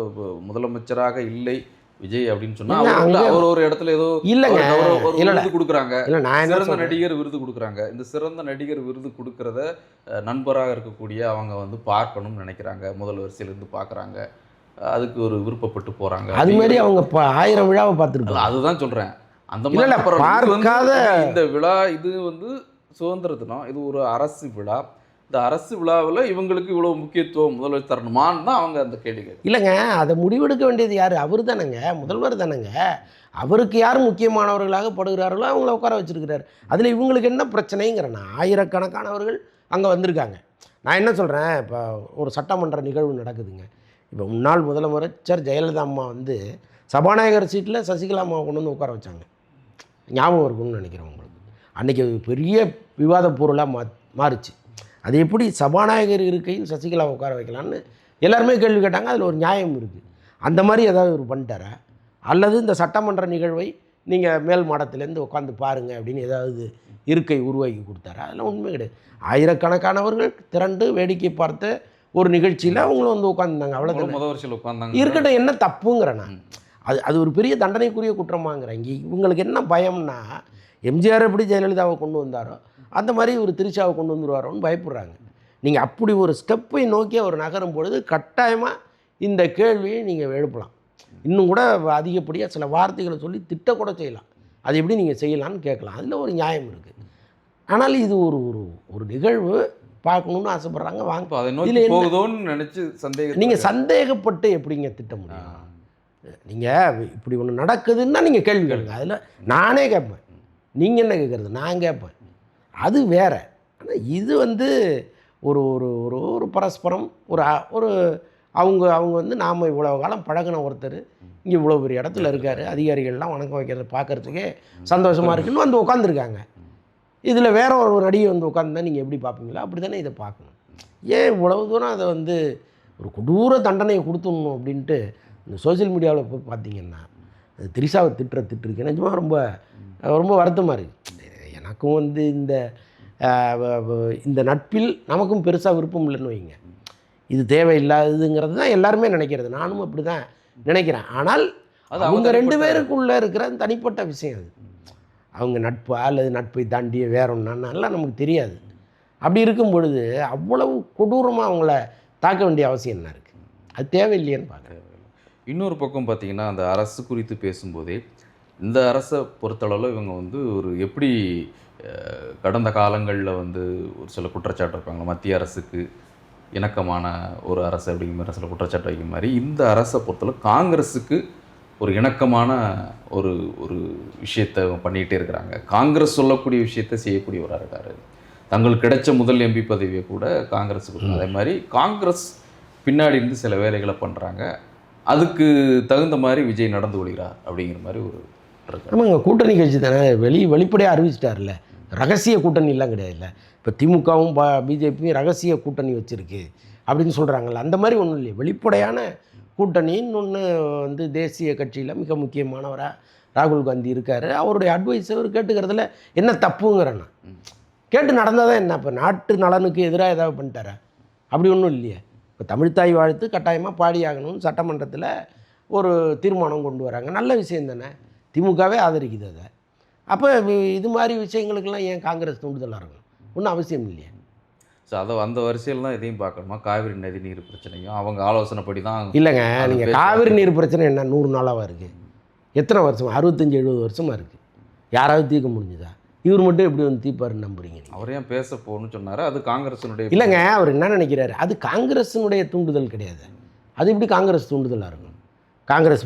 Speaker 1: முதலமைச்சராக இல்லை விஜய் அப்படின்னு சொன்னால் ஒரு இடத்துல ஏதோ
Speaker 2: இல்லைங்க
Speaker 1: விருது கொடுக்குறாங்க,
Speaker 2: சிறந்த
Speaker 1: நடிகர் விருது கொடுக்குறாங்க. இந்த சிறந்த நடிகர் விருது கொடுக்கறத நண்பராக இருக்கக்கூடிய அவங்க வந்து பார்க்கணும்னு நினைக்கிறாங்க, முதல் வரிசையிலேருந்து பார்க்குறாங்க, அதுக்கு ஒரு விருப்பப்பட்டு போகிறாங்க.
Speaker 2: அது மாதிரி அவங்க 1000 விழாவை பார்த்துருப்பாங்க.
Speaker 1: அதுதான் சொல்கிறேன். அந்த மாதிரி இந்த விழா இது வந்து சுதந்திர தினம், இது ஒரு அரசு விழா. இந்த அரசு விழாவில் இவங்களுக்கு இவ்வளோ முக்கியத்துவம் முதல்வர் தரணுமான்னு தான் அவங்க அந்த கேள்வி கேட்கு.
Speaker 2: இல்லைங்க, அதை முடிவெடுக்க வேண்டியது யார்? அவர் தானேங்க, முதல்வர் தானேங்க. அவருக்கு யார் முக்கியமானவர்களாக படுகிறார்களோ அவங்கள உட்கார வச்சுருக்கிறார். அதில் இவங்களுக்கு என்ன பிரச்சனைங்கிறேன்னா, ஆயிரக்கணக்கானவர்கள் அங்கே வந்திருக்காங்க. நான் என்ன சொல்கிறேன், இப்போ ஒரு சட்டமன்ற நிகழ்வு நடக்குதுங்க. இப்போ முன்னாள் முதலமைச்சர் ஜெயலலிதா அம்மா வந்து சபாநாயகர் சீட்டில் சசிகலா அம்மாவை கொண்டு வந்து உட்கார வச்சாங்க. ஞாபகம் இருக்கும்னு நினைக்கிறேன் உங்களுக்கு. அன்றைக்கி பெரிய விவாத பொருளாக மாறுச்சு. அது எப்படி சபாநாயகர் இருக்கையில் சசிகலா உட்கார வைக்கலான்னு எல்லாருமே கேள்வி கேட்டாங்க. அதில் ஒரு நியாயம் இருக்குது. அந்த மாதிரி ஏதாவது ஒரு பண்ணிட்டாரா? அல்லது இந்த சட்டமன்ற நிகழ்வை நீங்கள் மேல் மாடத்துலேருந்து உட்காந்து பாருங்கள் அப்படின்னு ஏதாவது இருக்கை உருவாக்கி கொடுத்தாரா? அதெல்லாம் உண்மை கிடையாது. ஆயிரக்கணக்கானவர்கள் திரண்டு வேடிக்கை பார்த்த ஒரு நிகழ்ச்சியில் அவங்களும் வந்து உட்காந்துருந்தாங்க. அவ்வளோதான்,
Speaker 1: முதல் வருஷத்தில் உட்காந்தாங்க.
Speaker 2: இருக்கட்டும், என்ன தப்புங்கிறேன் நான். அது ஒரு பெரிய தண்டனைக்குரிய குற்றமாங்கிறேன். இங்கே இவங்களுக்கு என்ன பயம்னா, எம்ஜிஆர் எப்படி ஜெயலலிதாவை கொண்டு வந்தாரோ அந்த மாதிரி ஒரு திரிஷாவை கொண்டு வந்துடுவாரோன்னு பயப்படுறாங்க. நீங்கள் அப்படி ஒரு ஸ்டெப்பை நோக்கி அவர் நகரும் பொழுது கட்டாயமாக இந்த கேள்வியை நீங்கள் எழுப்பலாம். இன்னும் கூட அதிகப்படியாக சில வார்த்தைகளை சொல்லி திட்டக்கூட செய்யலாம். அது எப்படி நீங்கள் செய்யலான்னு கேட்கலாம். அதில் ஒரு நியாயம் இருக்குது. ஆனால் இது ஒரு ஒரு நிகழ்வு பார்க்கணுன்னு ஆசைப்பட்றாங்க, வாங்க. நீங்கள் சந்தேகப்பட்டு எப்படிங்க திட்ட முடியும்? நீங்கள் இப்படி ஒன்று நடக்குதுன்னா நீங்கள் கேள்வி கேளுங்க. அதில் நானே கேட்பேன், நீங்கள் என்ன கேட்குறது, நான் கேட்பேன். அது வேறு. ஆனால் இது வந்து ஒரு ஒரு ஒரு ஒரு பரஸ்பரம் ஒரு ஒரு அவங்க வந்து நாம் இவ்வளோ காலம் பழகின ஒருத்தர் இங்கே இவ்வளோ பெரிய இடத்துல இருக்கார், அதிகாரிகள்லாம் வணக்கம் வைக்கிறத பார்க்குறதுக்கே சந்தோஷமாக இருக்குன்னு வந்து உட்காந்துருக்காங்க. இதில் வேற ஒரு நடிகை வந்து உட்காந்துருந்தா நீங்கள் எப்படி பார்ப்பீங்களா? அப்படி தானே இதை பார்க்கணும். ஏன் இவ்வளவு தூரம் அதை வந்து ஒரு கொடூர தண்டனையை கொடுத்துடணும் அப்படின்ட்டு இந்த சோசியல் மீடியாவில் போய் பார்த்தீங்கன்னா அது திரிஷாவை திட்டுருக்கு. நிஜமாக ரொம்ப ரொம்ப வருத்தமாக இருக்குது. எனக்கும் வந்து இந்த நட்பில் நமக்கும் பெருசாக விருப்பம் இல்லைன்னு வைங்க. இது தேவையில்லாததுங்கிறது தான் எல்லாருமே நினைக்கிறது. நானும் அப்படி தான் நினைக்கிறேன். ஆனால் அது அவங்க 2 பேருக்குள்ளே இருக்கிற தனிப்பட்ட விஷயம். அது அவங்க நட்பா அல்லது நட்பை தாண்டிய வேற ஒன்றாலாம் நமக்கு தெரியாது. அப்படி இருக்கும் பொழுது அவ்வளவு கொடூரமாக அவங்கள தாக்க வேண்டிய அவசியம் என்ன இருக்குது? அது தேவையில்லையேன்னு பார்க்குறேன்.
Speaker 1: இன்னொரு பக்கம் பார்த்திங்கன்னா, அந்த அரசு குறித்து பேசும்போதே இந்த அரசை பொறுத்தளவில் இவங்க வந்து ஒரு எப்படி கடந்த காலங்களில் வந்து ஒரு சில குற்றச்சாட்டு வைப்பாங்க, மத்திய அரசுக்கு இணக்கமான ஒரு அரசு அப்படிங்கிற மாதிரி சில குற்றச்சாட்டு வைக்கிற மாதிரி இந்த அரசை பொறுத்தளவு காங்கிரஸுக்கு ஒரு இணக்கமான ஒரு ஒரு விஷயத்தை பண்ணிகிட்டே இருக்கிறாங்க. காங்கிரஸ் சொல்லக்கூடிய விஷயத்தை செய்யக்கூடியவராக இருக்கார். தங்களுக்கு கிடைச்ச முதல் எம்பி பதவியை கூட காங்கிரஸுக்கு. அதே மாதிரி காங்கிரஸ் பின்னாடி இருந்து சில வேலைகளை பண்ணுறாங்க. அதுக்கு தகுந்த மாதிரி விஜய் நடந்து கொள்கிறார் அப்படிங்கிற மாதிரி ஒரு
Speaker 2: ஆமாங்க. கூட்டணி கட்சி தானே, வெளிப்படையாக அறிவிச்சிட்டார்ல. ரகசிய கூட்டணிலாம் கிடையாது. இல்லை இப்போ திமுகவும் பிஜேபியும் ரகசிய கூட்டணி வச்சுருக்கு அப்படின்னு சொல்கிறாங்கல்ல, அந்த மாதிரி ஒன்றும் இல்லையே. வெளிப்படையான கூட்டணி. இன்னொன்று வந்து தேசிய கட்சியில் மிக முக்கியமானவராக ராகுல் காந்தி இருக்கார். அவருடைய அட்வைஸ் அவர் கேட்டுக்கிறதுல என்ன தப்புங்கிறேன்னா, கேட்டு நடந்தால் தான் என்ன? இப்போ நாட்டு நலனுக்கு எதிராக ஏதாவது பண்ணிட்டாரா? அப்படி ஒன்றும் இல்லையே. இப்போ தமிழ்த்தாய் வாழ்த்து கட்டாயமாக பாடியாகணும்னு சட்டமன்றத்தில் ஒரு தீர்மானம் கொண்டு வராங்க. நல்ல விஷயம் தானே, திமுகவே ஆதரிக்குது அதை. அப்போ இது மாதிரி விஷயங்களுக்கெல்லாம் ஏன் காங்கிரஸ் தூண்டுதலாக இருக்கணும்? ஒன்றும் அவசியம் இல்லையா?
Speaker 1: ஸோ அதை அந்த வரிசையில் தான் இதையும் பார்க்கணுமா? காவிரி நதி நீர் பிரச்சனையும் அவங்க ஆலோசனைப்படி தான்.
Speaker 2: இல்லைங்க, நீங்கள் காவிரி நீர் பிரச்சனை என்ன 100 நாளாக இருக்குது? எத்தனை வருஷமாக? 65-70 வருஷமாக இருக்குது. யாராவது தீர்க்க முடிஞ்சுதா? இவர் மட்டும் எப்படி வந்து தீர்ப்பாருன்னு நம்புறீங்க நீங்க?
Speaker 1: அவர் ஏன் பேச போகணும்னு சொன்னாரு, அது காங்கிரஸினுடைய
Speaker 2: இல்லைங்க, அவர் என்ன நினைக்கிறாரு, அது காங்கிரஸினுடைய தூண்டுதல் கிடையாது. அது எப்படி காங்கிரஸ் தூண்டுதலாக இருக்கும்? காங்கிரஸ்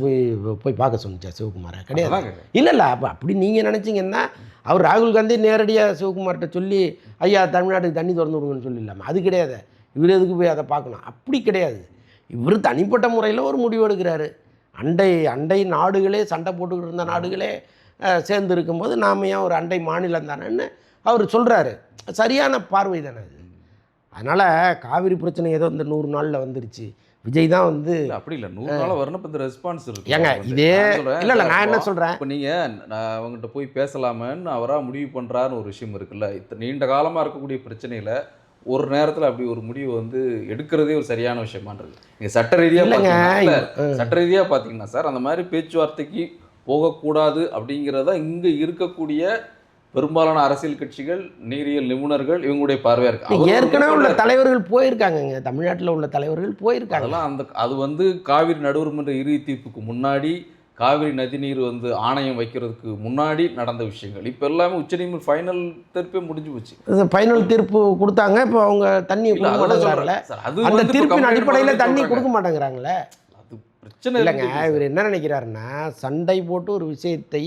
Speaker 2: போய் பார்க்க சொன்னிச்சா சிவகுமாரை? கிடையாது.
Speaker 1: அதான் கேக்குறேன்.
Speaker 2: இல்லை அப்படி நீங்கள் நினச்சிங்கன்னா அவர் ராகுல் காந்தி நேரடியாக சிவகுமார்கிட்ட சொல்லி ஐயா தமிழ்நாட்டுக்கு தண்ணி திறந்து விடுங்கன்னு சொல்லிடலாமா? அது கிடையாது. இவர் எதுக்கு போய் அதை பார்க்கணும்? அப்படி கிடையாது. இவர் தனிப்பட்ட முறையில் ஒரு முடிவு எடுக்கிறாரு. அண்டை நாடுகளே சண்டை போட்டுக்கிட்டு இருந்த நாடுகளே சேர்ந்து இருக்கும்போது நாம் ஏன் ஒரு அண்டை மாநிலம் தானேன்னு அவர் சொல்கிறாரு. சரியான பார்வை தானே அது. அதனால் காவிரி பிரச்சனை ஏதோ இந்த 100 நாளில் வந்துருச்சு, விஜய் தான் வந்து
Speaker 1: அப்படி இல்லை, 100 நாள் வரணும். இப்போ இந்த ரெஸ்பான்ஸ் இருக்கு
Speaker 2: ஏங்க இதே இல்லை நான் என்ன சொல்கிறேன்,
Speaker 1: இப்போ நீங்கள் அவங்ககிட்ட போய் பேசலாமேன்னு அவராக முடிவு பண்ணுறாருன்னு ஒரு விஷயம் இருக்குல்ல. நீண்ட காலமாக இருக்கக்கூடிய பிரச்சனையில் ஒரு நேரத்தில் அப்படி ஒரு முடிவு வந்து எடுக்கிறதே ஒரு சரியான விஷயமான்றது. நீங்கள் சட்ட ரீதியாக பார்த்தீங்கன்னா சார், அந்த மாதிரி பேச்சுவார்த்தைக்கு போகக்கூடாது அப்படிங்கிறத இங்கே இருக்கக்கூடிய பெரும்பாலான அரசியல் கட்சிகள், நீரியல் நிபுணர்கள் இவங்களுடைய பார்வையாக இருக்கு.
Speaker 2: ஏற்கனவே உள்ள தலைவர்கள் போயிருக்காங்க, தமிழ்நாட்டில் உள்ள தலைவர்கள் போயிருக்காங்க.
Speaker 1: அதெல்லாம் அது வந்து காவிரி நடுவர்மன்ற இறுதி தீர்ப்புக்கு முன்னாடி, காவிரி நதிநீர் வந்து ஆணையம் வைக்கிறதுக்கு முன்னாடி நடந்த விஷயங்கள். இப்போ எல்லாமே உச்சநீதிமன்ற ஃபைனல் தீர்ப்பே முடிஞ்சு போச்சு.
Speaker 2: ஃபைனல் தீர்ப்பு கொடுத்தாங்க. இப்போ அவங்க தண்ணி கொடுக்குறாங்கல்ல, அந்த தீர்ப்பின் அடிப்படையில் தண்ணி கொடுக்க மாட்டேங்கிறாங்களே, அது பிரச்சனை இல்லைங்க. இவர் என்ன நினைக்கிறாருன்னா, சண்டை போட்டு ஒரு விஷயத்தை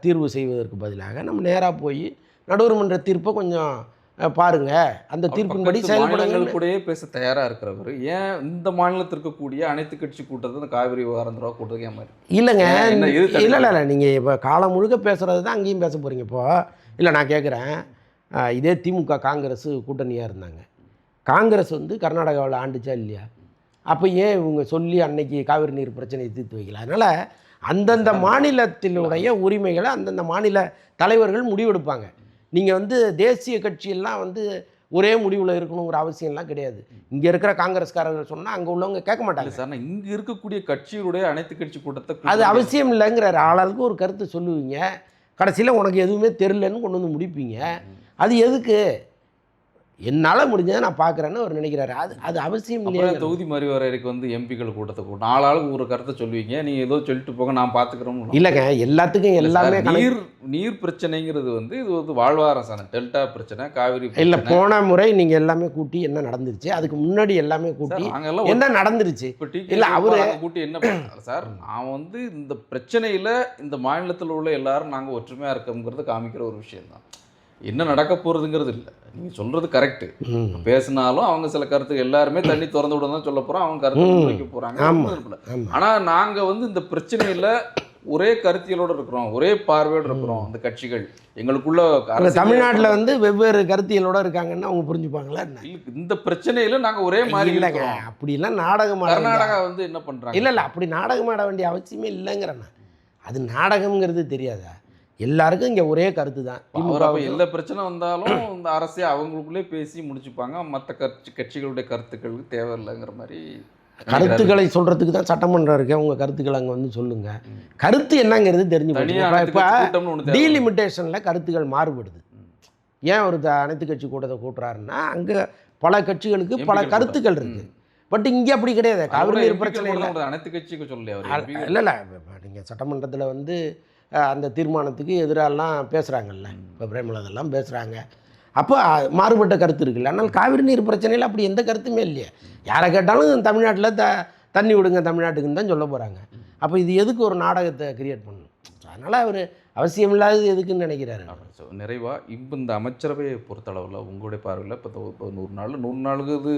Speaker 2: தீர்வு செய்வதற்கு பதிலாக நம்ம நேராக போய் நடுவர் மன்ற தீர்ப்பை கொஞ்சம் பாருங்க, அந்த தீர்ப்பின்படி செயல்படுங்கள்
Speaker 1: கூடயே பேச தயாராக இருக்கிறவர் ஏன் இந்த மாநிலத்தில் இருக்கக்கூடிய அனைத்து கட்சி கூட்டத்தை இந்த காவிரி விவகாரந்தரவா கூட்டத்துக்கு ஏன் மாதிரி
Speaker 2: இல்லைங்க? இல்லை நீங்கள் இப்போ காலம் முழுக்க பேசுகிறது தான் அங்கேயும் பேச போகிறீங்க. இப்போது இல்லை நான் கேட்குறேன், இதே திமுக காங்கிரஸ் கூட்டணியாக இருந்தாங்க. காங்கிரஸ் வந்து கர்நாடகாவில் ஆண்டுச்சா இல்லையா? அப்போ ஏன் இவங்க சொல்லி அன்னைக்கு காவிரி நீர் பிரச்சனையை தீர்த்து வைக்கல? அதனால் அந்தந்த மாநிலத்தினுடைய உரிமைகளை அந்தந்த மாநில தலைவர்கள் முடிவெடுப்பாங்க. நீங்கள் வந்து தேசிய கட்சியெல்லாம் வந்து ஒரே முடிவில் இருக்கணுங்கிற அவசியம்லாம் கிடையாது. இங்கே இருக்கிற காங்கிரஸ்காரர்கள் சொன்னால் அங்கே உள்ளவங்க கேட்க மாட்டாங்க
Speaker 1: சார். நான் இங்கே இருக்கக்கூடிய கட்சியுடைய அனைத்து கட்சி கூட்டத்தை
Speaker 2: அது அவசியம் இல்லைங்கிறாரு. ஆளாளுக்கு ஒரு கருத்து சொல்லுவீங்க, கடைசியில் உனக்கு எதுவுமே தெரிலன்னு கொண்டு வந்து முடிப்பீங்க. அது எதுக்கு? என்னால் முடிஞ்சதை நான் பார்க்குறேன்னு அவர் நினைக்கிறாரு. அது அவசியம் இல்லையா?
Speaker 1: தொகுதி மறுவரைக்கு வந்து எம்பிக்கள் கூட்டத்தை கூட்டம் 4 ஆளுக்கு ஒரு கருத்தை சொல்லுவீங்க, நீங்கள் ஏதோ சொல்லிட்டு போக நான் பார்த்துக்கிறோம்.
Speaker 2: இல்லைங்க, எல்லாத்துக்கும் எல்லாமே
Speaker 1: நீர் பிரச்சனைங்கிறது வந்து இது வந்து வாழ்வாரம் சார். டெல்டா பிரச்சனை, காவிரி
Speaker 2: இல்லை. போன முறை நீங்கள் எல்லாமே கூட்டி என்ன நடந்துருச்சு, அதுக்கு முன்னாடி எல்லாமே கூட்டி என்ன நடந்துருச்சு இல்லை அவரு
Speaker 1: கூட்டி என்ன பண்ணாங்க சார்? நான் வந்து இந்த பிரச்சனையில் இந்த மாநிலத்தில் உள்ள எல்லாரும் நாங்கள் ஒற்றுமையாக இருக்கோங்கிறத காமிக்கிற ஒரு விஷயம்தான். என்ன நடக்க போகிறதுங்கிறது இல்லை. நீங்கள் சொல்கிறது கரெக்டு. பேசினாலும் அவங்க சில கருத்து எல்லாருமே தண்ணி திறந்து விட தான் சொல்ல போகிறோம், அவங்க கருத்து வைக்க போகிறாங்க. ஆனால் நாங்கள் வந்து இந்த பிரச்சனையில் ஒரே கருத்தியலோடு இருக்கிறோம், ஒரே பார்வையோடு இருக்கிறோம். அந்த கட்சிகள் எங்களுக்குள்ள
Speaker 2: தமிழ்நாட்டில் வந்து வெவ்வேறு கருத்தியலோடு இருக்காங்கன்னு அவங்க புரிஞ்சுப்பாங்களா?
Speaker 1: இந்த பிரச்சனையில் நாங்கள் ஒரே மாதிரி
Speaker 2: இல்லைங்க. அப்படிலாம் நாடகம்
Speaker 1: கர்நாடகா வந்து என்ன பண்ணுறாங்க?
Speaker 2: இல்லை அப்படி நாடகம் ஆட வேண்டிய அவசியமே இல்லைங்கிறேன். அது நாடகம்ங்கிறது தெரியாதா? எல்லாருக்கும் இங்கே ஒரே கருத்து தான்.
Speaker 1: எல்லா பிரச்சனை வந்தாலும் இந்த அரசே அவங்களுக்குள்ளே பேசி முடிச்சுப்பாங்க. மற்ற கட்சிகளுடைய கருத்துக்களுக்கு தேவையில்லைங்கிற மாதிரி
Speaker 2: கருத்துக்களை சொல்கிறதுக்கு தான் சட்டமன்றம் இருக்கு. உங்கள் கருத்துக்கள் அங்கே வந்து சொல்லுங்கள். கருத்து என்னங்கிறது தெரிஞ்சு இப்போ டீலிமிட்டேஷனில் கருத்துக்கள் மாறுபடுது. ஏன் ஒரு அனைத்து கட்சி கூட்டத்தை கூட்டுறாருன்னா அங்கே பல கட்சிகளுக்கு பல கருத்துக்கள் இருக்குது. பட் இங்கே அப்படி கிடையாது. காவிரி நீர் பிரச்சனை
Speaker 1: அனைத்து கட்சிக்கு சொல்லி
Speaker 2: இல்லை. நீங்கள் சட்டமன்றத்தில் வந்து அந்த தீர்மானத்துக்கு எதிராலாம் பேசுகிறாங்கல்ல, இப்போ பிரேமலதெல்லாம் பேசுகிறாங்க. அப்போ மாறுபட்ட கருத்து இருக்குல்ல. ஆனால் காவிரி நீர் பிரச்சனையில் அப்படி எந்த கருத்துமே இல்லையே. யாரை கேட்டாலும் தமிழ்நாட்டில் தண்ணி விடுங்க தமிழ்நாட்டுக்குன்னு தான் சொல்ல போகிறாங்க. அப்போ இது எதுக்கு ஒரு நாடகத்தை கிரியேட் பண்ணணும்? அதனால் அவர் அவசியம் இல்லாதது எதுக்குன்னு நினைக்கிறாரு.
Speaker 1: நிறைவாக இப்போ இந்த அமைச்சரவையை பொறுத்தளவில் உங்களுடைய பார்வையில் இப்போ 100 நாளுக்கு இது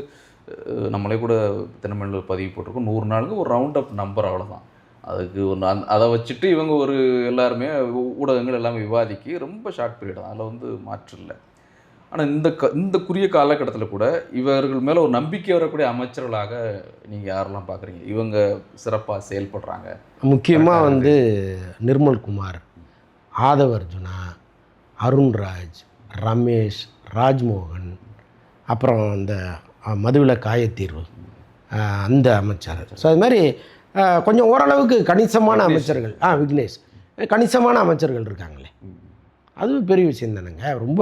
Speaker 1: நம்மளே கூட தினமணியில் பதிவு போட்டிருக்கோம். 100 நாளுக்கு ஒரு ரவுண்ட் அப் நம்பர், அவ்வளோதான். அதுக்கு அதை வச்சுட்டு இவங்க ஒரு எல்லாருமே ஊடகங்கள் எல்லாமே விவாதிக்கு ரொம்ப ஷார்ட் பீரியட் தான், அதில் வந்து மாற்று இல்லை. ஆனால் இந்த குறுகிய காலகட்டத்தில் கூட இவர்கள் மேலே ஒரு நம்பிக்கை வரக்கூடிய அமைச்சர்களாக நீங்கள் யாரெல்லாம் பார்க்குறீங்க? இவங்க சிறப்பாக செயல்படுறாங்க.
Speaker 2: முக்கியமாக வந்து நிர்மல்குமார், ஆதவ் அர்ஜுனா, அருண்ராஜ், ரமேஷ், ராஜ்மோகன், அப்புறம் அந்த மதுவிலக்கு ஆயத்தீர்வு அந்த அமைச்சர். ஸோ அது மாதிரி கொஞ்சம் ஓரளவுக்கு கணிசமான அமைச்சர்கள், விக்னேஷ், கணிசமான அமைச்சர்கள் இருக்காங்களே, அது பெரிய விஷயம் தானேங்க. ரொம்ப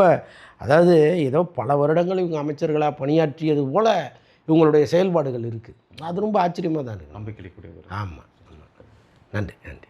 Speaker 2: அதாவது ஏதோ பல வருடங்கள் இவங்க அமைச்சர்களாக பணியாற்றியது போல் இவங்களுடைய செயல்பாடுகள் இருக்குது. அது ரொம்ப ஆச்சரியமாக தான் இருக்குது.
Speaker 1: நம்பிக்கை.
Speaker 2: ஆமாம். நன்றி.